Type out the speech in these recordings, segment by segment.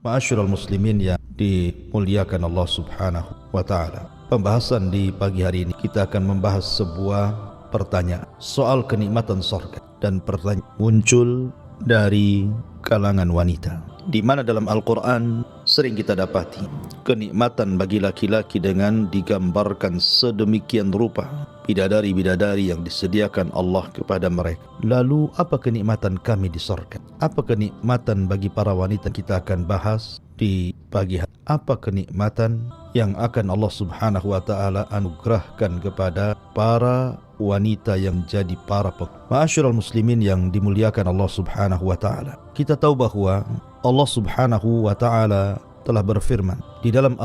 Ma'asyiral muslimin yang dimuliakan Allah Subhanahu wa taala. Pembahasan di pagi hari ini kita akan membahas sebuah pertanyaan soal kenikmatan surga, dan pertanyaan muncul dari kalangan wanita, di mana dalam Al-Quran sering kita dapati kenikmatan bagi laki-laki dengan digambarkan sedemikian rupa, bidadari-bidadari yang disediakan Allah kepada mereka. Lalu apa kenikmatan kami di surga? Apa kenikmatan bagi para wanita? Kita akan bahas di pagi hari. Apa kenikmatan yang akan Allah Subhanahu wa taala anugerahkan kepada para wanita yang jadi para Ma'asyiral muslimin yang dimuliakan Allah Subhanahu wa taala. Kita tahu bahwa Allah Subhanahu wa taala telah berfirman di dalam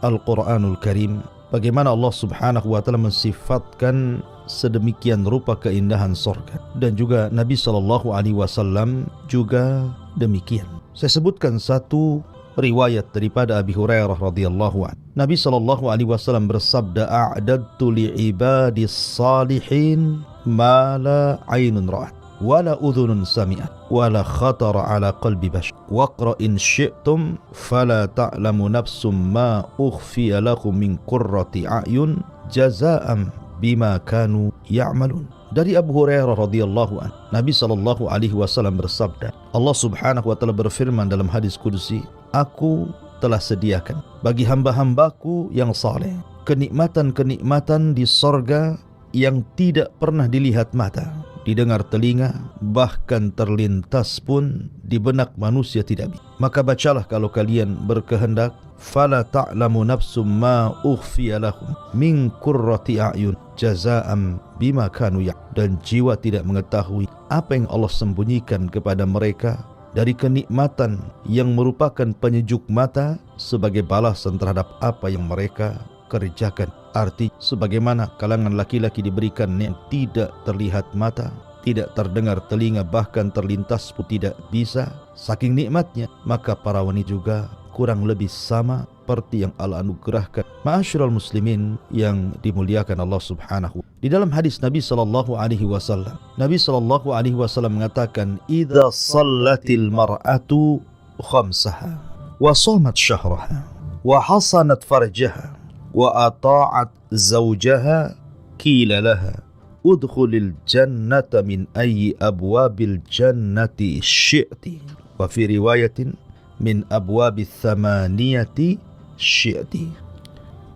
Al-Qur'anul Karim, bagaimana Allah Subhanahu wa taala mensifatkan sedemikian rupa keindahan surga, dan juga Nabi sallallahu alaihi wasallam juga demikian. Saya sebutkan satu riwayat daripada Abi Hurairah radhiyallahu anhu. Nabi sallallahu alaihi wasallam bersabda, "A'dadtu li'ibadis salihin ma la 'ainun ra'at wala udhunun sami'at wala khatara 'ala qalbi bashar. Waqra in syi'tum fala ta'lamu nafsum ma ukhfiya lakum min qurrati a'yun jazaa'an bima kanu ya'malun." Dari Abu Hurairah radhiyallahu anhu, Nabi sallallahu alaihi wasallam bersabda, Allah Subhanahu wa taala berfirman dalam hadis qudsi, "Aku telah sediakan bagi hamba-hambaku yang saleh kenikmatan-kenikmatan di sorga yang tidak pernah dilihat mata, didengar telinga, bahkan terlintas pun di benak manusia tidak bisa. Maka bacalah kalau kalian berkehendak, fala ta'lamu nafsum ma ukhfiya lahum min qurrati a'yun jazaa'an bima kanu ya." Dan jiwa tidak mengetahui apa yang Allah sembunyikan kepada mereka dari kenikmatan yang merupakan penyejuk mata sebagai balasan terhadap apa yang mereka kerjakan. Arti sebagaimana kalangan laki-laki diberikan yang tidak terlihat mata, tidak terdengar telinga, bahkan terlintas pun tidak bisa, saking nikmatnya, maka para wanita juga kurang lebih sama seperti yang Allah anugerahkan. Ma'asyiral muslimin yang dimuliakan Allah Subhanahu. Di dalam hadis Nabi sallallahu alaihi wasallam, Nabi sallallahu alaihi wasallam mengatakan, "Idza shallatil mar'atu khamsaha wa shamat syahraha wa hasanat farjaha wa ata'at zawjaha qila laha udkhulil jannata min ayyi abwabil jannati syi'ti wa fi riwayatin min abwabis thamaniyati syi'ti."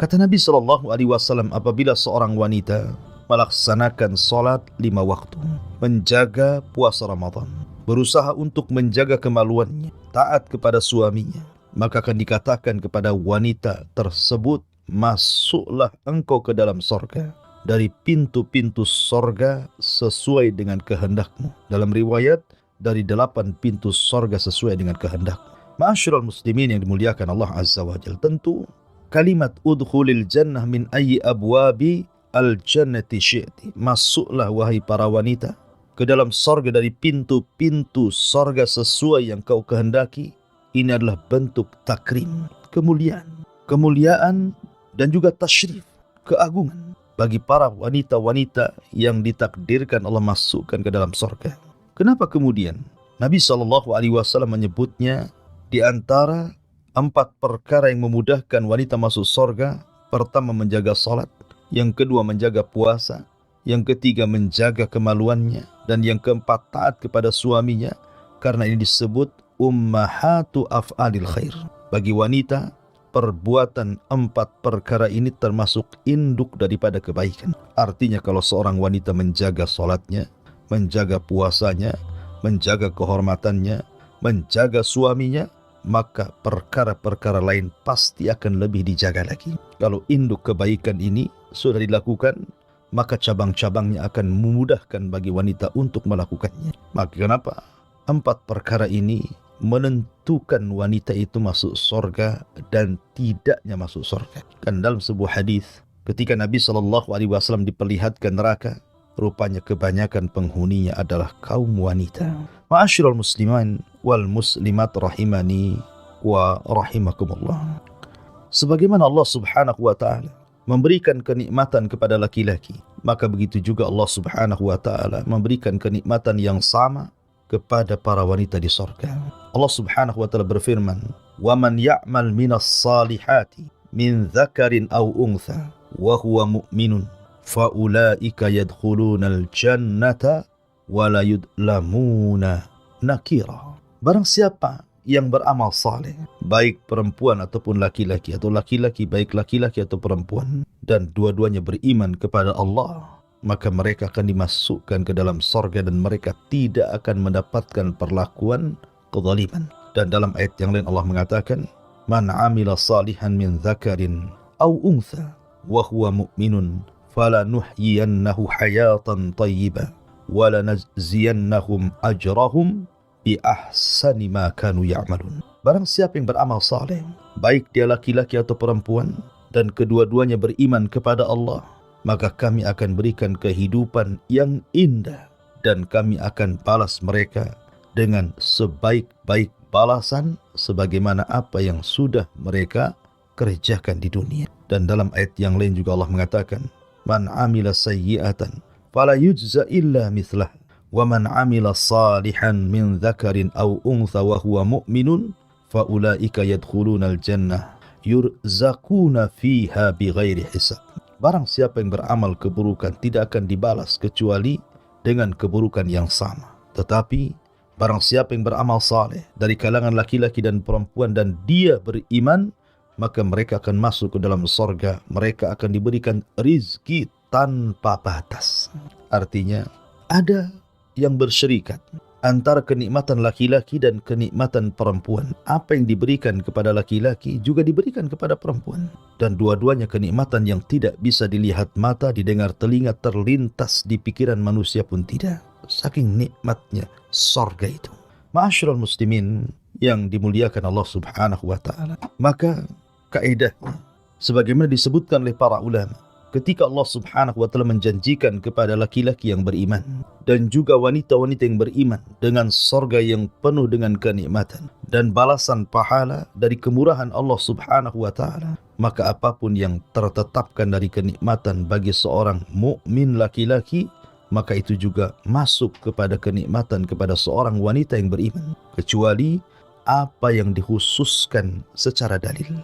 Kata Nabi sallallahu alaihi wasallam, apabila seorang wanita melaksanakan salat 5 waktu, menjaga puasa Ramadan, berusaha untuk menjaga kemaluannya, taat kepada suaminya, maka akan dikatakan kepada wanita tersebut, "Masuklah engkau ke dalam sorga dari pintu-pintu sorga sesuai dengan kehendakmu." Dalam riwayat, dari 8 pintu sorga sesuai dengan kehendakmu. Ma'asyiral muslimin yang dimuliakan Allah Azza wa Jalla, tentu kalimat udkhulil jannah min ayyi abwabi al-jannati syi'ti, masuklah wahai para wanita ke dalam sorga dari pintu-pintu sorga sesuai yang kau kehendaki. Ini adalah bentuk takrim, kemuliaan dan juga tasyrif, keagungan bagi para wanita-wanita yang ditakdirkan Allah masukkan ke dalam sorga. Kenapa kemudian Nabi SAW menyebutnya di antara 4 perkara yang memudahkan wanita masuk sorga? Pertama, menjaga salat, yang kedua menjaga puasa, yang ketiga menjaga kemaluannya, dan yang keempat taat kepada suaminya. Karena ini disebut ummahatu af'alil khair. Bagi wanita, perbuatan 4 perkara ini termasuk induk daripada kebaikan. Artinya kalau seorang wanita menjaga salatnya, menjaga puasanya, menjaga kehormatannya, menjaga suaminya, maka perkara-perkara lain pasti akan lebih dijaga lagi. Kalau induk kebaikan ini sudah dilakukan, maka cabang-cabangnya akan memudahkan bagi wanita untuk melakukannya. Maka kenapa 4 perkara ini menentukan wanita itu masuk surga dan tidaknya masuk surga. Kan dalam sebuah hadis, ketika Nabi SAW diperlihatkan neraka, rupanya kebanyakan penghuninya adalah kaum wanita. Ma'asyiral musliman wal muslimat rahimani wa rahimakumullah. Sebagaimana Allah Subhanahu wa taala memberikan kenikmatan kepada laki-laki, maka begitu juga Allah Subhanahu wa taala memberikan kenikmatan yang sama kepada para wanita di sorga. Allah Subhanahu wa taala berfirman, "Wa man ya'mal minas salihati min dzakarin aw untha wa huwa mu'minun fa ulaika yadkhulunal jannata wa la yudlamuna nakira." Barang siapa yang beramal saleh, baik perempuan ataupun laki-laki, atau laki-laki baik laki-laki atau perempuan, dan dua-duanya beriman kepada Allah, maka mereka akan dimasukkan ke dalam sorga dan mereka tidak akan mendapatkan perlakuan kezaliman. Dan dalam ayat yang lain Allah mengatakan, "Man 'amila salihan min dzakarin aw untha wa huwa mu'minun falanuhyiyannahu hayatan thayyibah wa lanajziyannahum ajrahum bi ahsani ma kanu ya'malun." Barang siapa yang beramal saleh, baik dia laki-laki atau perempuan, dan kedua-duanya beriman kepada Allah, maka kami akan berikan kehidupan yang indah dan kami akan balas mereka dengan sebaik-baik balasan sebagaimana apa yang sudah mereka kerjakan di dunia. Dan dalam ayat yang lain juga Allah mengatakan, "Man 'amila sayyi'atan fala yujza illa mithlah wa man 'amila salihan min dzakarin aw untha wa huwa mu'minun fa ulaika yadkhulunal jannah yurzaquna fiha bighairi hisab." Barang siapa yang beramal keburukan tidak akan dibalas kecuali dengan keburukan yang sama. Tetapi barang siapa yang beramal saleh dari kalangan laki-laki dan perempuan dan dia beriman, maka mereka akan masuk ke dalam sorga. Mereka akan diberikan rizki tanpa batas. Artinya ada yang bersyirikat antara kenikmatan laki-laki dan kenikmatan perempuan. Apa yang diberikan kepada laki-laki juga diberikan kepada perempuan. Dan dua-duanya kenikmatan yang tidak bisa dilihat mata, didengar telinga, terlintas di pikiran manusia pun tidak. Saking nikmatnya sorga itu. Ma'asyiral muslimin yang dimuliakan Allah Subhanahu wa taala. Maka kaedahnya sebagaimana disebutkan oleh para ulama, ketika Allah Subhanahu wa taala menjanjikan kepada laki-laki yang beriman dan juga wanita-wanita yang beriman dengan sorga yang penuh dengan kenikmatan dan balasan pahala dari kemurahan Allah Subhanahu wa taala, maka apapun yang tertetapkan dari kenikmatan bagi seorang mukmin laki-laki, maka itu juga masuk kepada kenikmatan kepada seorang wanita yang beriman, kecuali apa yang dikhususkan secara dalil.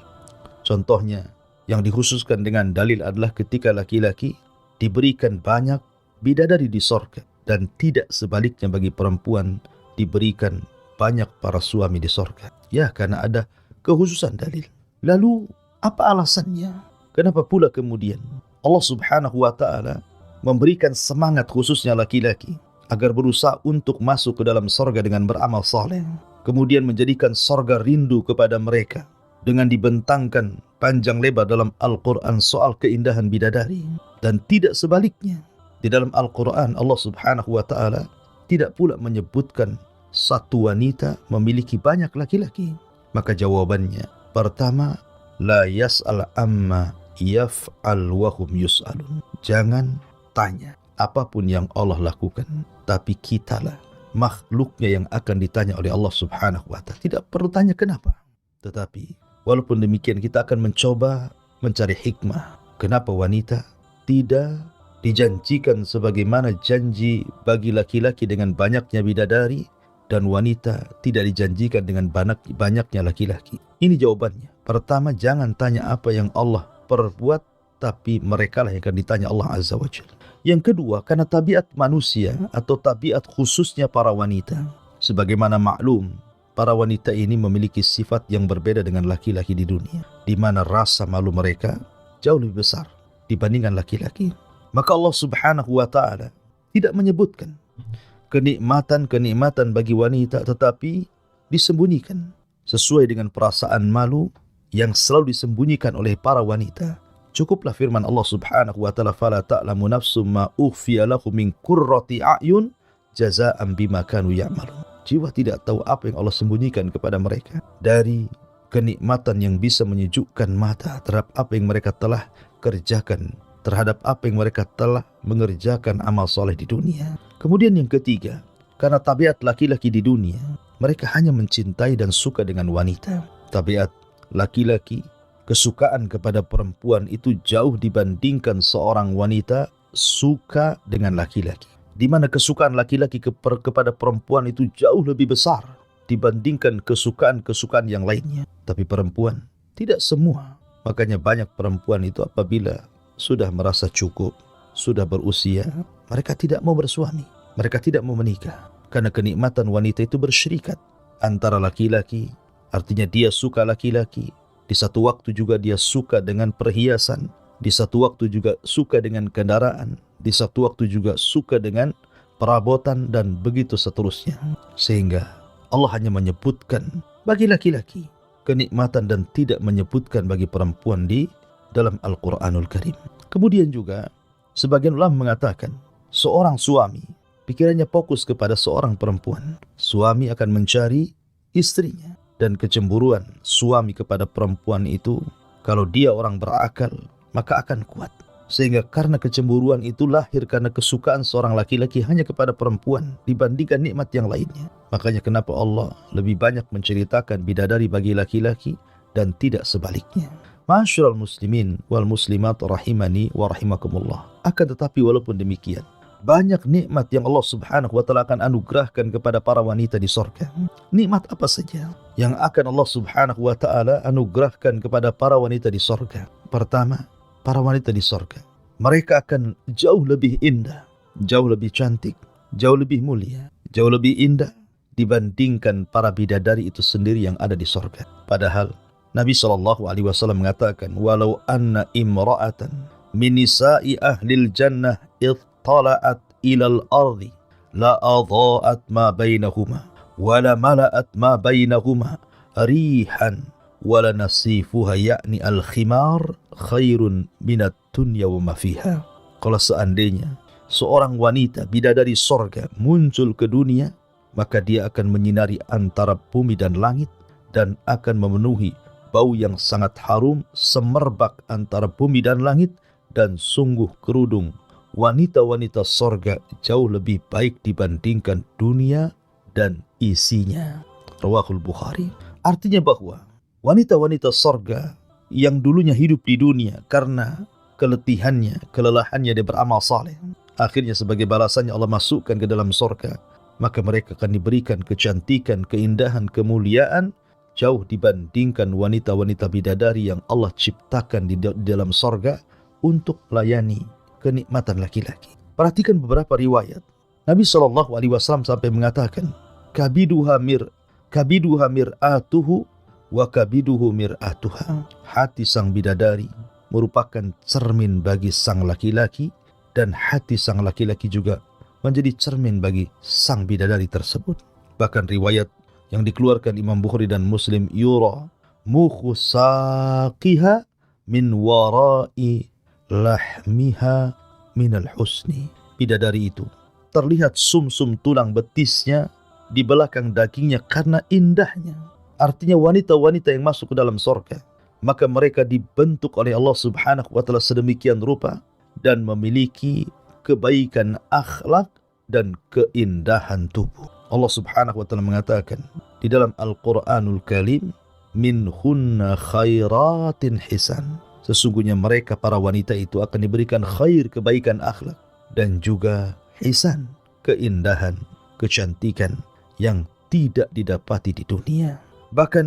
Contohnya, yang dikhususkan dengan dalil adalah ketika laki-laki diberikan banyak bidadari di sorga dan tidak sebaliknya bagi perempuan diberikan banyak para suami di sorga. Ya, karena ada kekhususan dalil. Lalu apa alasannya? Kenapa pula kemudian Allah Subhanahu wa taala memberikan semangat khususnya laki-laki agar berusaha untuk masuk ke dalam sorga dengan beramal saleh, kemudian menjadikan sorga rindu kepada mereka dengan dibentangkan panjang lebar dalam Al-Quran soal keindahan bidadari, dan tidak sebaliknya. Di dalam Al-Quran Allah Subhanahu wa ta'ala tidak pula menyebutkan satu wanita memiliki banyak laki-laki. Maka jawabannya, pertama, la yas'al amma yaf'al wa hum yus'alun. Jangan tanya apapun yang Allah lakukan, tapi kitalah makhluknya yang akan ditanya oleh Allah Subhanahu wa ta'ala. Tidak perlu tanya kenapa, tetapi walaupun demikian kita akan mencoba mencari hikmah. Kenapa wanita tidak dijanjikan sebagaimana janji bagi laki-laki dengan banyaknya bidadari, dan wanita tidak dijanjikan dengan banyaknya laki-laki? Ini jawabannya. Pertama, jangan tanya apa yang Allah perbuat, tapi mereka lah yang akan ditanya Allah Azza wa Jalla. Yang kedua, karena tabiat manusia atau tabiat khususnya para wanita. Sebagaimana maklum, para wanita ini memiliki sifat yang berbeda dengan laki-laki di dunia, di mana rasa malu mereka jauh lebih besar dibandingkan laki-laki. Maka Allah Subhanahu wa ta'ala tidak menyebutkan kenikmatan-kenikmatan bagi wanita, tetapi disembunyikan sesuai dengan perasaan malu yang selalu disembunyikan oleh para wanita. Cukuplah firman Allah Subhanahu wa ta'ala, fala ta'lamu nafsum ma ukhfiya lahum min qurrati a'yun jazaa'an bima kanu ya'malun. Jiwa tidak tahu apa yang Allah sembunyikan kepada mereka dari kenikmatan yang bisa menyejukkan mata terhadap apa yang mereka telah kerjakan, terhadap apa yang mereka telah mengerjakan amal soleh di dunia. Kemudian yang ketiga, karena tabiat laki-laki di dunia, mereka hanya mencintai dan suka dengan wanita. Tabiat laki-laki, kesukaan kepada perempuan itu jauh dibandingkan seorang wanita suka dengan laki-laki. di mana kesukaan laki-laki kepada perempuan itu jauh lebih besar dibandingkan kesukaan-kesukaan yang lainnya. Tapi perempuan tidak semua. Makanya banyak perempuan itu apabila sudah merasa cukup, sudah berusia, mereka tidak mau bersuami, mereka tidak mau menikah. Karena kenikmatan wanita itu bersyirikat antara laki-laki, artinya dia suka laki-laki, di satu waktu juga dia suka dengan perhiasan, di satu waktu juga suka dengan kendaraan, di satu waktu juga suka dengan perabotan, dan begitu seterusnya. Sehingga Allah hanya menyebutkan bagi laki-laki kenikmatan dan tidak menyebutkan bagi perempuan di dalam Al-Quranul Karim. Kemudian juga sebagian ulama mengatakan seorang suami pikirannya fokus kepada seorang perempuan, suami akan mencari istrinya, dan kecemburuan suami kepada perempuan itu kalau dia orang berakal maka akan kuat. Sehingga karena kecemburuan itu lahir karena kesukaan seorang laki-laki hanya kepada perempuan dibandingkan nikmat yang lainnya. Makanya kenapa Allah lebih banyak menceritakan bidadari bagi laki-laki dan tidak sebaliknya. Ma'asyiral muslimin wal muslimat rahimani wa rahimakumullah. Akan tetapi walaupun demikian, banyak nikmat yang Allah Subhanahu wa taala akan anugerahkan kepada para wanita di surga. Nikmat apa saja yang akan Allah Subhanahu wa taala anugerahkan kepada para wanita di surga? Pertama, para wanita di surga, mereka akan jauh lebih indah, jauh lebih cantik, jauh lebih mulia, jauh lebih indah dibandingkan para bidadari itu sendiri yang ada di surga. Padahal Nabi SAW mengatakan, walau anna imra'atan min nisa'i ahlil jannah ittala'at ilal ardi la adha'at ma bainahuma wa la mala'at ma bainahuma rihan wala nasifuha yakni al-khimar khairun minat dunya wa ma fiha. Kalau seandainya seorang wanita bidadari sorga muncul ke dunia, maka dia akan menyinari antara bumi dan langit dan akan memenuhi bau yang sangat harum semerbak antara bumi dan langit, dan sungguh kerudung wanita-wanita sorga jauh lebih baik dibandingkan dunia dan isinya. Rawahul Bukhari. Artinya bahwa wanita-wanita sorga yang dulunya hidup di dunia karena kelelahannya dia beramal saleh, akhirnya sebagai balasannya Allah masukkan ke dalam sorga, maka mereka akan diberikan kecantikan, keindahan, kemuliaan jauh dibandingkan wanita-wanita bidadari yang Allah ciptakan di dalam sorga untuk melayani kenikmatan laki-laki. Perhatikan beberapa riwayat. Nabi SAW sampai mengatakan, kabiduha mir'atuhu wa kabiduhu mir'atuha. Hati sang bidadari merupakan cermin bagi sang laki-laki, dan hati sang laki-laki juga menjadi cermin bagi sang bidadari tersebut. Bahkan riwayat yang dikeluarkan Imam Bukhari dan Muslim, yura mukhu saqiha min warai lahmiha minal husni. Bidadari itu terlihat sumsum tulang betisnya di belakang dagingnya karena indahnya. Artinya wanita-wanita yang masuk ke dalam surga, maka mereka dibentuk oleh Allah Subhanahu wa taala sedemikian rupa dan memiliki kebaikan akhlak dan keindahan tubuh. Allah Subhanahu wa taala mengatakan di dalam Al-Qur'anul Karim, minhunna khairatin hisan. Sesungguhnya mereka para wanita itu akan diberikan khair, kebaikan akhlak, dan juga hisan, keindahan, kecantikan yang tidak didapati di dunia. Bahkan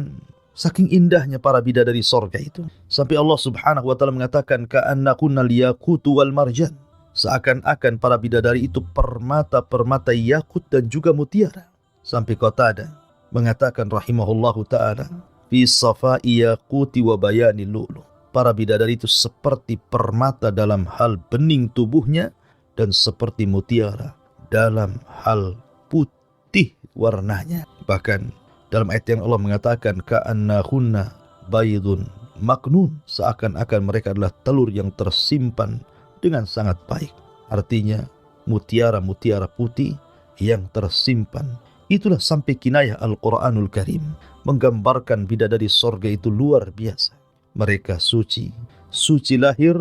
saking indahnya para bidadari sorga itu, sampai Allah Subhanahu wa taala mengatakan ka'annakunna liyaqutu wal marjan. Seakan-akan para bidadari itu permata-permata yakut dan juga mutiara. Sampai Qatadah mengatakan rahimahullahu ta'ala, fi safai yaquti wa bayani lu'lu. Para bidadari itu seperti permata dalam hal bening tubuhnya dan seperti mutiara dalam hal putih warnanya. Bahkan dalam ayat yang Allah mengatakan ka'annahunna baydun maknun, seakan-akan mereka adalah telur yang tersimpan dengan sangat baik. Artinya mutiara-mutiara putih yang tersimpan. Itulah sampai kinayah Al-Quranul Karim menggambarkan bidadari sorga itu luar biasa. Mereka suci, suci lahir,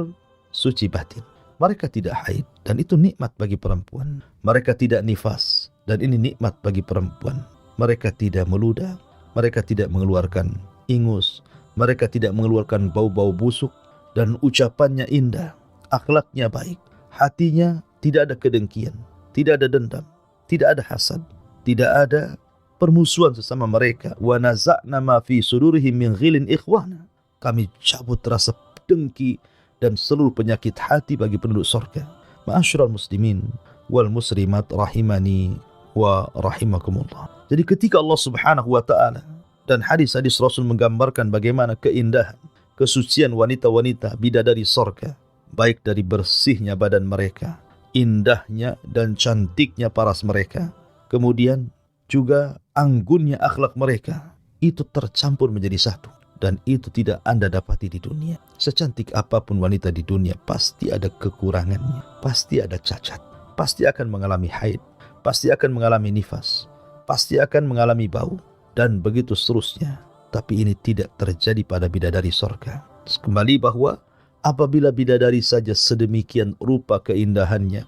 suci batin. Mereka tidak haid, dan itu nikmat bagi perempuan. Mereka tidak nifas, dan ini nikmat bagi perempuan. Mereka tidak meludah, mereka tidak mengeluarkan ingus, mereka tidak mengeluarkan bau-bau busuk, dan ucapannya indah, akhlaknya baik, hatinya tidak ada kedengkian, tidak ada dendam, tidak ada hasad, tidak ada permusuhan sesama mereka. Wa naza'na ma fi sudurihim min ghilin ikhwana. Kami cabut rasa dengki dan seluruh penyakit hati bagi penduduk surga. Ma'asyiral muslimin wal muslimat rahimani wa rahimakumullah. Jadi ketika Allah Subhanahu wa taala dan hadis-hadis Rasul menggambarkan bagaimana keindahan, kesucian wanita-wanita bidadari surga, baik dari bersihnya badan mereka, indahnya dan cantiknya paras mereka, kemudian juga anggunnya akhlak mereka, itu tercampur menjadi satu. Dan itu tidak Anda dapati di dunia. Secantik apapun wanita di dunia, pasti ada kekurangannya, pasti ada cacat, pasti akan mengalami haid, pasti akan mengalami nifas, pasti akan mengalami bau, dan begitu seterusnya. Tapi ini tidak terjadi pada bidadari surga. Kembali bahwa apabila bidadari saja sedemikian rupa keindahannya,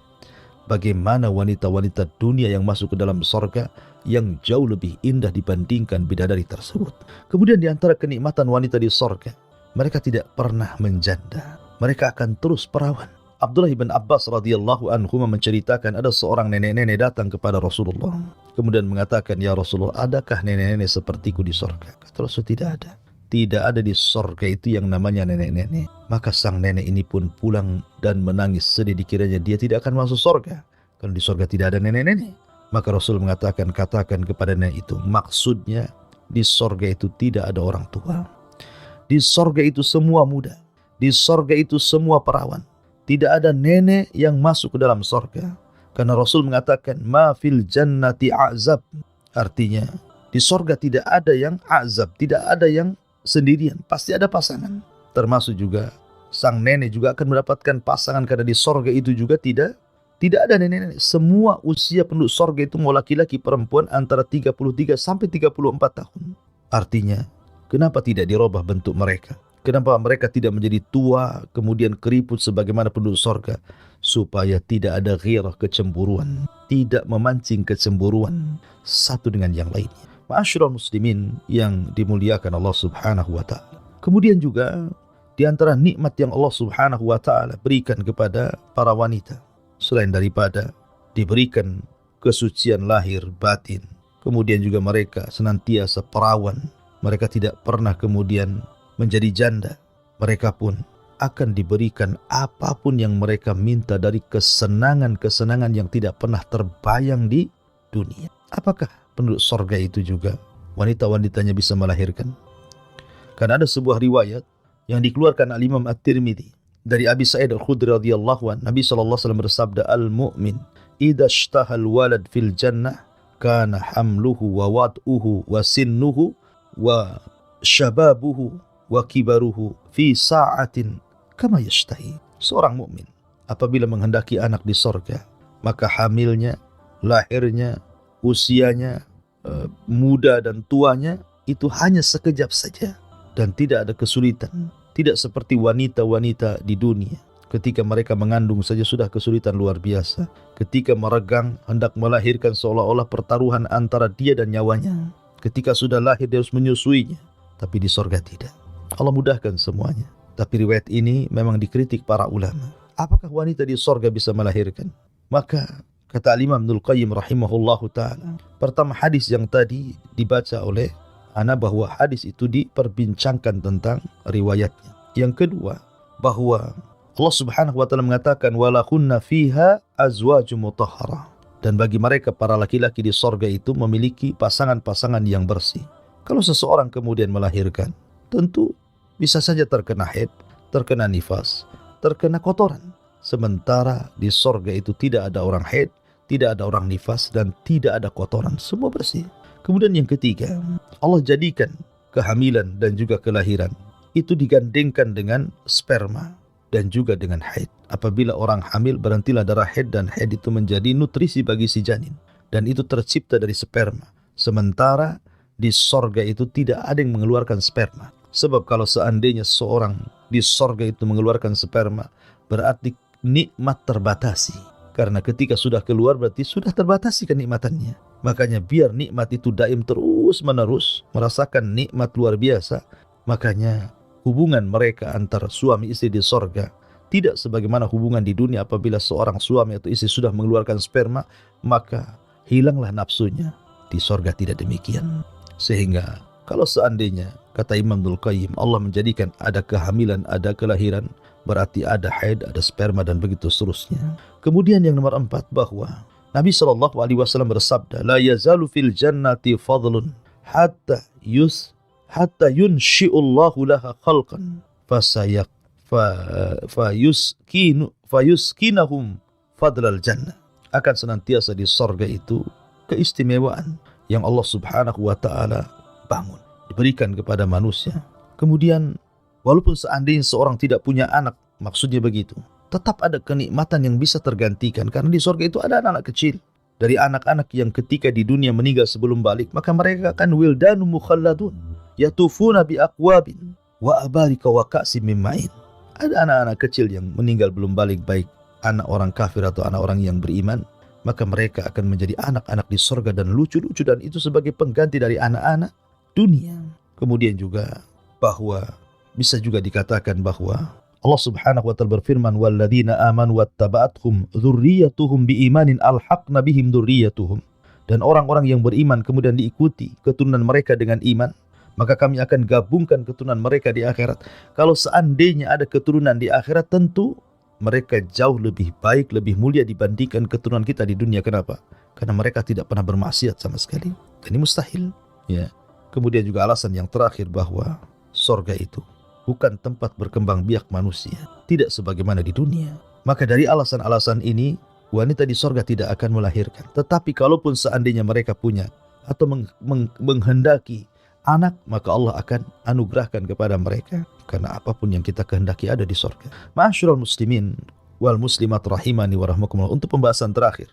bagaimana wanita-wanita dunia yang masuk ke dalam surga yang jauh lebih indah dibandingkan bidadari tersebut. Kemudian di antara kenikmatan wanita di surga, mereka tidak pernah menjanda. Mereka akan terus perawan. Abdullah bin Abbas radhiyallahu anhu menceritakan ada seorang nenek-nenek datang kepada Rasulullah. Kemudian mengatakan, "Ya Rasulullah, adakah nenek-nenek sepertiku di surga?" Kata Rasul, "Tidak ada. Tidak ada di surga itu yang namanya nenek-nenek." Maka sang nenek ini pun pulang dan menangis sedih, dikiranya dia tidak akan masuk surga kalau di surga tidak ada nenek-nenek. Maka Rasul mengatakan, katakan kepada nenek itu, maksudnya di surga itu tidak ada orang tua. Di surga itu semua muda. Di surga itu semua perawan. Tidak ada nenek yang masuk ke dalam surga. Karena Rasul mengatakan, ma fil jannati a'zab. Artinya, di surga tidak ada yang azab, tidak ada yang sendirian. Pasti ada pasangan. Termasuk juga sang nenek juga akan mendapatkan pasangan karena di surga itu juga tidak ada nenek-nenek. Semua usia penduduk surga itu mau laki-laki perempuan antara 33 sampai 34 tahun. Artinya, kenapa tidak dirubah bentuk mereka? Kenapa mereka tidak menjadi tua kemudian keriput sebagaimana penduduk surga? Supaya tidak ada ghirah, kecemburuan, tidak memancing kecemburuan satu dengan yang lainnya. Ma'asyiral muslimin yang dimuliakan Allah Subhanahu wa taala. Kemudian juga di antara nikmat yang Allah Subhanahu wa taala berikan kepada para wanita, selain daripada diberikan kesucian lahir batin, kemudian juga mereka senantiasa perawan, mereka tidak pernah kemudian menjadi janda, mereka pun akan diberikan apapun yang mereka minta dari kesenangan-kesenangan yang tidak pernah terbayang di dunia. Apakah penduduk surga itu juga wanita-wanitanya bisa melahirkan? Karena ada sebuah riwayat yang dikeluarkan Al-Imam At-Tirmidzi dari Abi Sa'id Al-Khudri radhiyallahu anhu, Nabi sallallahu alaihi wasallam bersabda, "Al-mu'min idza ishtahal walad fil jannah kana hamluhu wa wad'uhu wa sinnuhu wa shababuhu wa kibaruhu fi sa'atin kama yashtahi." Seorang mukmin apabila menghendaki anak di surga, maka hamilnya, lahirnya, usianya, muda dan tuanya itu hanya sekejap saja dan tidak ada kesulitan. Tidak seperti wanita-wanita di dunia. Ketika mereka mengandung saja sudah kesulitan luar biasa. Ketika meregang, hendak melahirkan seolah-olah pertaruhan antara dia dan nyawanya. Ketika sudah lahir dia harus menyusuinya. Tapi di surga tidak. Allah mudahkan semuanya. Tapi riwayat ini memang dikritik para ulama. Apakah wanita di surga bisa melahirkan? Maka kata Imam Ibnul Qayyim rahimahullahu ta'ala, pertama hadis yang tadi dibaca oleh ana bahwa hadis itu diperbincangkan tentang riwayatnya. Yang kedua, bahwa Allah Subhanahu wa taala mengatakan walahunna fiha azwajum mutahharah, dan bagi mereka para laki-laki di surga itu memiliki pasangan-pasangan yang bersih. Kalau seseorang kemudian melahirkan, tentu bisa saja terkena haid, terkena nifas, terkena kotoran. Sementara di surga itu tidak ada orang haid, tidak ada orang nifas, dan tidak ada kotoran, semua bersih. Kemudian yang ketiga, Allah jadikan kehamilan dan juga kelahiran itu digandengkan dengan sperma dan juga dengan haid. Apabila orang hamil, berhentilah darah haid dan haid itu menjadi nutrisi bagi si janin. Dan itu tercipta dari sperma. Sementara di sorga itu tidak ada yang mengeluarkan sperma. Sebab kalau seandainya seorang di sorga itu mengeluarkan sperma, berarti nikmat terbatasi. Karena ketika sudah keluar berarti sudah terbatasi kenikmatannya. Makanya biar nikmat itu daim terus menerus, merasakan nikmat luar biasa. Makanya hubungan mereka antara suami istri di sorga Tidak sebagaimana hubungan di dunia apabila seorang suami atau istri sudah mengeluarkan sperma, maka hilanglah nafsunya. Di sorga tidak demikian. Sehingga kalau seandainya, kata Imam Ibnul Qayyim, Allah menjadikan ada kehamilan, ada kelahiran, berarti ada haid, ada sperma, dan begitu seterusnya. Kemudian yang nomor 4, bahwa Nabi SAW bersabda, la yazalu fil jannati fadlun hatta yunshi'ullahu laha khalqan fayuskinahum fadlal jannah. Akan senantiasa di sorga itu keistimewaan yang Allah Subhanahu wa ta'ala bangun, diberikan kepada manusia. Kemudian walaupun seandainya seorang tidak punya anak, maksudnya begitu, tetap ada kenikmatan yang bisa tergantikan. Karena di sorga itu ada anak-anak kecil. Dari anak-anak yang ketika di dunia meninggal sebelum balik, maka mereka akan wildanu mukhalladun yatufuna bi aqwabin wa abarika wa ka'sim min ma'in. Ada anak-anak kecil yang meninggal belum balik, baik anak orang kafir atau anak orang yang beriman, maka mereka akan menjadi anak-anak di sorga dan lucu-lucu, dan itu sebagai pengganti dari anak-anak dunia. Kemudian juga bahwa bisa juga dikatakan bahwa Allah Subhanahu wa ta'ala berfirman, walladzina amanu wattaba'athum dzurriyyatuhum biimanin alhaqna bihim dzurriyyatuhum. Dan orang-orang yang beriman kemudian diikuti keturunan mereka dengan iman, maka kami akan gabungkan keturunan mereka di akhirat. Kalau seandainya ada keturunan di akhirat, tentu mereka jauh lebih baik, lebih mulia dibandingkan keturunan kita di dunia. Kenapa? Karena mereka tidak pernah bermaksiat sama sekali. Ini mustahil. Ya. Kemudian juga alasan yang terakhir bahwa sorga itu bukan tempat berkembang biak manusia, tidak sebagaimana di dunia. Maka dari alasan-alasan ini, wanita di sorga tidak akan melahirkan. Tetapi kalaupun seandainya mereka punya atau menghendaki anak, maka Allah akan anugerahkan kepada mereka. Karena apapun yang kita kehendaki ada di sorga. Ma'asyiral muslimin wal muslimat rahimani wa rahmakumullah. Untuk pembahasan terakhir,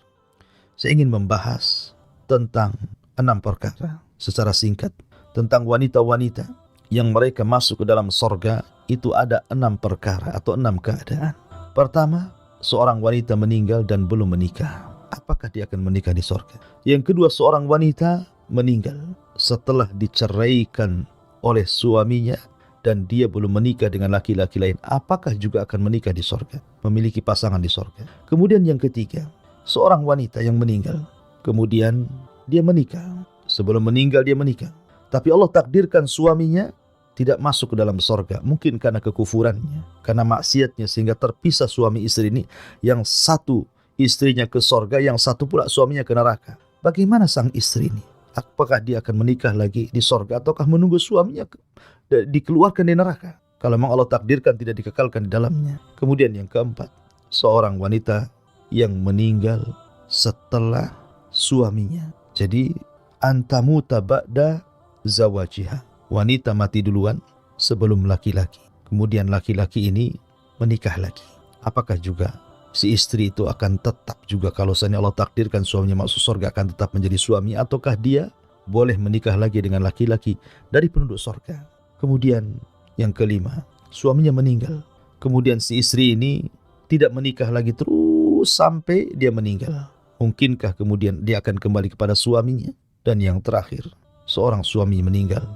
saya ingin membahas tentang 6 perkara secara singkat. Tentang wanita-wanita yang mereka masuk ke dalam sorga, itu ada 6 perkara atau 6 keadaan. Pertama, seorang wanita meninggal dan belum menikah. Apakah dia akan menikah di sorga? Yang kedua, seorang wanita meninggal setelah diceraikan oleh suaminya dan dia belum menikah dengan laki-laki lain. Apakah juga akan menikah di sorga? Memiliki pasangan di sorga. Kemudian yang ketiga, seorang wanita yang meninggal, kemudian dia menikah. Sebelum meninggal dia menikah, tapi Allah takdirkan suaminya tidak masuk ke dalam sorga. Mungkin karena kekufurannya, karena maksiatnya, sehingga terpisah suami istri ini. Yang satu istrinya ke sorga, yang satu pula suaminya ke neraka. Bagaimana sang istri ini? Apakah dia akan menikah lagi di sorga, ataukah menunggu suaminya dikeluarkan di neraka? Kalau memang Allah takdirkan tidak dikekalkan di dalamnya. Kemudian yang keempat, seorang wanita yang meninggal setelah suaminya. Jadi antamuta ba'da zawajiha. Wanita mati duluan sebelum laki-laki. Kemudian laki-laki ini menikah lagi. Apakah juga si istri itu akan tetap juga, kalau seandainya Allah takdirkan suaminya masuk surga, akan tetap menjadi suami, ataukah dia boleh menikah lagi dengan laki-laki dari penduduk surga? Kemudian yang kelima, suaminya meninggal. Kemudian si istri ini tidak menikah lagi terus sampai dia meninggal. Mungkinkah kemudian dia akan kembali kepada suaminya? Dan yang terakhir, seorang suami meninggal,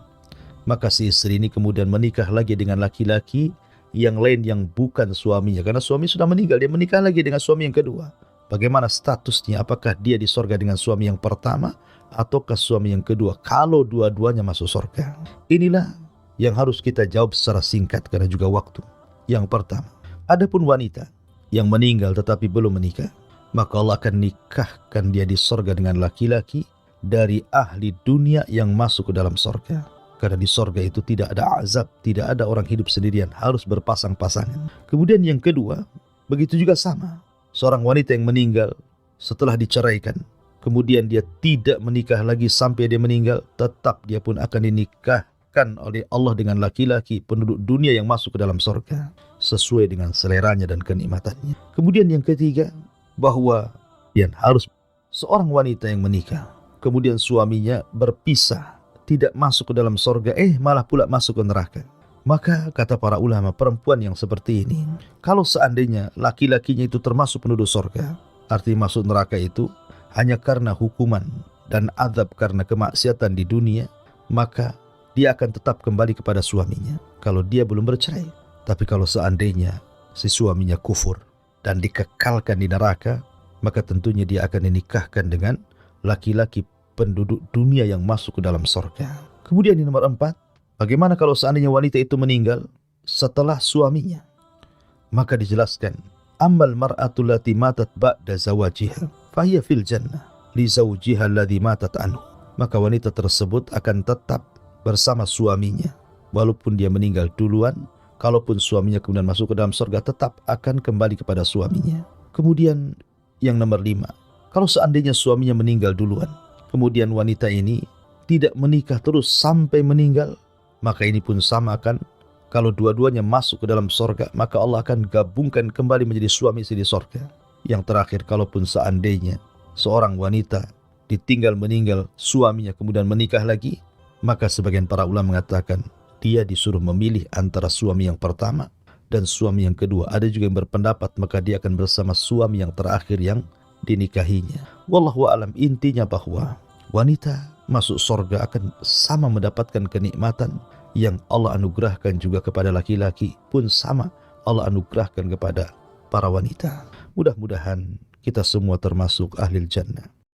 maka si istri ini kemudian menikah lagi dengan laki-laki yang lain yang bukan suaminya. Karena suami sudah meninggal, dia menikah lagi dengan suami yang kedua. Bagaimana statusnya? Apakah dia di sorga dengan suami yang pertama ataukah suami yang kedua? Kalau dua-duanya masuk sorga, inilah yang harus kita jawab secara singkat karena juga waktu. Yang pertama, adapun wanita yang meninggal tetapi belum menikah, maka Allah akan nikahkan dia di sorga dengan laki-laki dari ahli dunia yang masuk ke dalam sorga. Karena di sorga itu tidak ada azab, tidak ada orang hidup sendirian, harus berpasang-pasangan. Kemudian yang kedua, begitu juga sama. Seorang wanita yang meninggal setelah diceraikan, kemudian dia tidak menikah lagi sampai dia meninggal, tetap dia pun akan dinikahkan oleh Allah dengan laki-laki penduduk dunia yang masuk ke dalam sorga, sesuai dengan seleranya dan kenikmatannya. Kemudian yang ketiga, bahwa dia harus seorang wanita yang menikah, kemudian suaminya berpisah, tidak masuk ke dalam sorga, malah pula masuk ke neraka. Maka kata para ulama, perempuan yang seperti ini, kalau seandainya laki-lakinya itu termasuk penduduk sorga, artinya masuk neraka itu hanya karena hukuman dan azab karena kemaksiatan di dunia, maka dia akan tetap kembali kepada suaminya kalau dia belum bercerai. Tapi kalau seandainya si suaminya kufur dan dikekalkan di neraka, maka tentunya dia akan dinikahkan dengan laki-laki penduduk dunia yang masuk ke dalam surga. Kemudian yang nomor 4, bagaimana kalau seandainya wanita itu meninggal setelah suaminya? Maka dijelaskan, ammal mar'atu lati matat ba'da zawajiha fahiya fil jannah li zawjiha alladhi matat anhu. Maka wanita tersebut akan tetap bersama suaminya walaupun dia meninggal duluan. Kalaupun suaminya kemudian masuk ke dalam surga, tetap akan kembali kepada suaminya. Kemudian yang nomor 5, kalau seandainya suaminya meninggal duluan, kemudian wanita ini tidak menikah terus sampai meninggal, maka ini pun sama kan, kalau dua-duanya masuk ke dalam surga, maka Allah akan gabungkan kembali menjadi suami istri di surga. Yang terakhir, kalaupun seandainya seorang wanita ditinggal meninggal suaminya kemudian menikah lagi, maka sebagian para ulama mengatakan dia disuruh memilih antara suami yang pertama dan suami yang kedua. Ada juga yang berpendapat maka dia akan bersama suami yang terakhir yang dinikahinya. Wallahu a'lam, intinya bahwa wanita masuk surga akan sama mendapatkan kenikmatan yang Allah anugerahkan juga kepada laki-laki, pun sama Allah anugerahkan kepada para wanita. Mudah-mudahan kita semua termasuk ahli jannah.